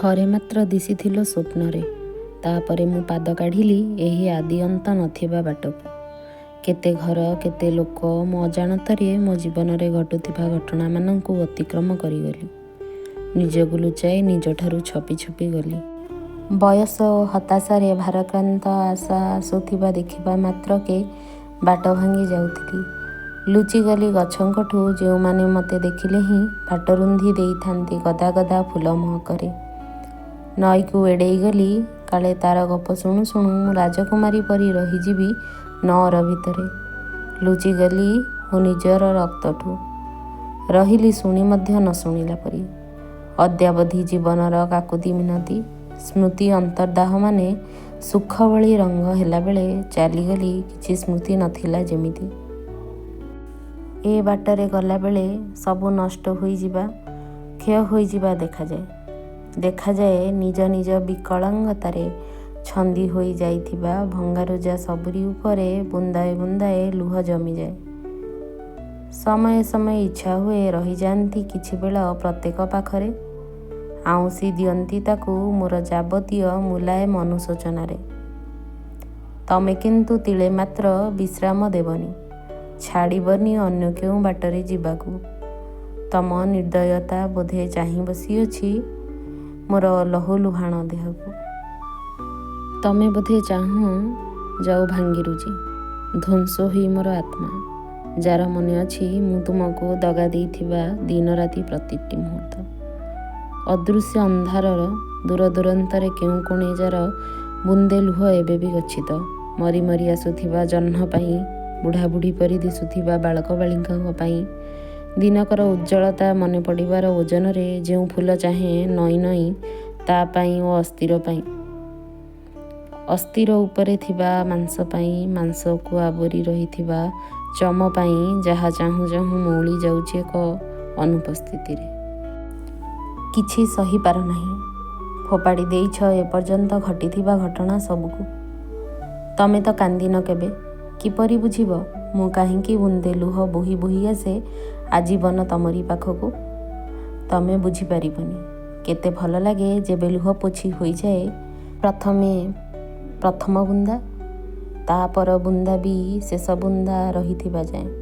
ଥରେ ମାତ୍ର ଦିଶିଥିଲ ସ୍ୱପ୍ନରେ, ତାପରେ ମୁଁ ପାଦ କାଢ଼ିଲି ଏହି ଆଦି ଅନ୍ତ ନଥିବା ବାଟକୁ। କେତେ ଘର, କେତେ ଲୋକ, ମୋ ଅଜାଣତରେ ମୋ ଜୀବନରେ ଘଟୁଥିବା ଘଟଣାମାନଙ୍କୁ ଅତିକ୍ରମ କରିଗଲି। ନିଜକୁ ଲୁଚାଇ ନିଜଠାରୁ ଛପି ଛପି ଗଲି। ବୟସ ଓ ହତାଶାରେ ଭାରାକ୍ରାନ୍ତ ଆଶା ଆସୁଥିବା ଦେଖିବା ମାତ୍ରକେ ବାଟ ଭାଙ୍ଗି ଯାଉଥିଲି। ଲୁଚିଗଲି ଗଛଙ୍କଠୁ, ଯେଉଁମାନେ ମୋତେ ଦେଖିଲେ ହିଁ ବାଟ ରୁନ୍ଧି ଦେଇଥାନ୍ତି ଗଦା ଗଦା ଫୁଲ ମହକରେ। ନଈକୁ ଏଡ଼େଇ ଗଲି, କାଳେ ତାର ଗପ ଶୁଣୁ ଶୁଣୁ ମୁଁ ରାଜକୁମାରୀ ପରି ରହିଯିବି ନଅର ଭିତରେ। ଲୁଚିଗଲି ମୋ ନିଜର ରକ୍ତଠୁ, ରହିଲି ଶୁଣି ମଧ୍ୟ ନ ଶୁଣିଲା ପରି। ଅଦ୍ୟାବଧି ଜୀବନର କାକୁତି ମିନତି ସ୍ମୃତି ଅନ୍ତର୍ଦାହମାନେ ସୁଖ ଭଳି ରଙ୍ଗ ହେଲାବେଳେ ଚାଲିଗଲି କିଛି ସ୍ମୃତି ନଥିଲା ଯେମିତି। ଏ ବାଟରେ ଗଲାବେଳେ ସବୁ ନଷ୍ଟ ହୋଇଯିବା, କ୍ଷୟ ହୋଇଯିବା ଦେଖାଯାଏ ନିଜ ନିଜ ବିକଳାଙ୍ଗତାରେ ଛନ୍ଦି ହୋଇ ଯାଇଥିବା ଭଙ୍ଗାରୁଜା ସବୁରି ଉପରେ ବୁନ୍ଦାଏ ବୁନ୍ଦାଏ ଲୁହ ଜମିଯାଏ। ସମୟେ ସମୟେ ଇଚ୍ଛା ହୁଏ ରହିଯାଆନ୍ତି କିଛି ବେଳ ପ୍ରତ୍ୟେକ ପାଖରେ, ଆଉଁସି ଦିଅନ୍ତି ତାକୁ ମୋର ଯାବତୀୟ ମୁଲାୟମ ଅନୁଶୋଚନାରେ। ତମେ କିନ୍ତୁ ତିଳେ ମାତ୍ର ବିଶ୍ରାମ ଦେବନି, ଛାଡ଼ିବନି ଅନ୍ୟ କେଉଁ ବାଟରେ ଯିବାକୁ। ତମ ନିର୍ଦ୍ଦୟତା ବୋଧେ ଚାହିଁ ବସିଅଛି ମୋର ଲହୁଲୁହାଣ ଦେହକୁ। ତମେ ବୋଧେ ଚାହୁଁ ଯାଉ ଭାଙ୍ଗି ରୁଜି, ଧ୍ୱଂସ ହୋଇ ମୋର ଆତ୍ମା। ଯାର ମନେ ଅଛି ମୁଁ ତୁମକୁ ଦଗା ଦେଇଥିବା ଦିନ ରାତି ପ୍ରତିଟି ମୁହୂର୍ତ୍ତ। ଅଦୃଶ୍ୟ ଅନ୍ଧାରର ଦୂରଦୂରାନ୍ତରେ କେଉଁ କୋଣେ ଯାର ବୁନ୍ଦେ ଲୁହ ଏବେ ବି ଗଚ୍ଛିତ। ମରି ମରି ଆସୁଥିବା ଜହ୍ନ ପାଇଁ, ବୁଢ଼ାବୁଢ଼ୀ ପରି ଦିଶୁଥିବା ବାଳକ ବାଳିକାଙ୍କ ପାଇଁ, ଦିନକର ଉଜ୍ଜ୍ୱଳତା ମନେ ପଡ଼ିବାର ଓଜନରେ ଯେଉଁ ଫୁଲ ଚାହେଁ ନଇଁ ନଇଁ ତା ପାଇଁ ଓ ଅସ୍ଥିର ପାଇଁ। ଅସ୍ଥିର ଉପରେ ଥିବା ମାଂସ ପାଇଁ, ମାଂସକୁ ଆବୋରି ରହିଥିବା ଚମ ପାଇଁ, ଯାହା ଚାହୁଁ ଚାହୁଁ ମଉଳି ଯାଉଛି ଏକ ଅନୁପସ୍ଥିତିରେ। କିଛି ସହିପାର ନାହିଁ, ଫୋପାଡ଼ି ଦେଇଛ ଏପର୍ଯ୍ୟନ୍ତ ଘଟିଥିବା ଘଟଣା ସବୁକୁ। ତମେ ତ କାନ୍ଦିନ କେବେ, କିପରି ବୁଝିବ ମୁଁ କାହିଁକି ବୁନ୍ଦେ ଲୁହ ବୋହି ବୋହି ଆସେ ଆଜୀବନ ତମରି ପାଖକୁ। ତମେ ବୁଝିପାରିବନି କେତେ ଭଲ ଲାଗେ ଯେବେ ଲୁହ ପୋଛି ହୋଇଯାଏ ପ୍ରଥମ ବୁନ୍ଦା, ତାପର ବୁନ୍ଦା ବି ଶେଷ ବୁନ୍ଦା ରହିଥିବା ଯାଏଁ।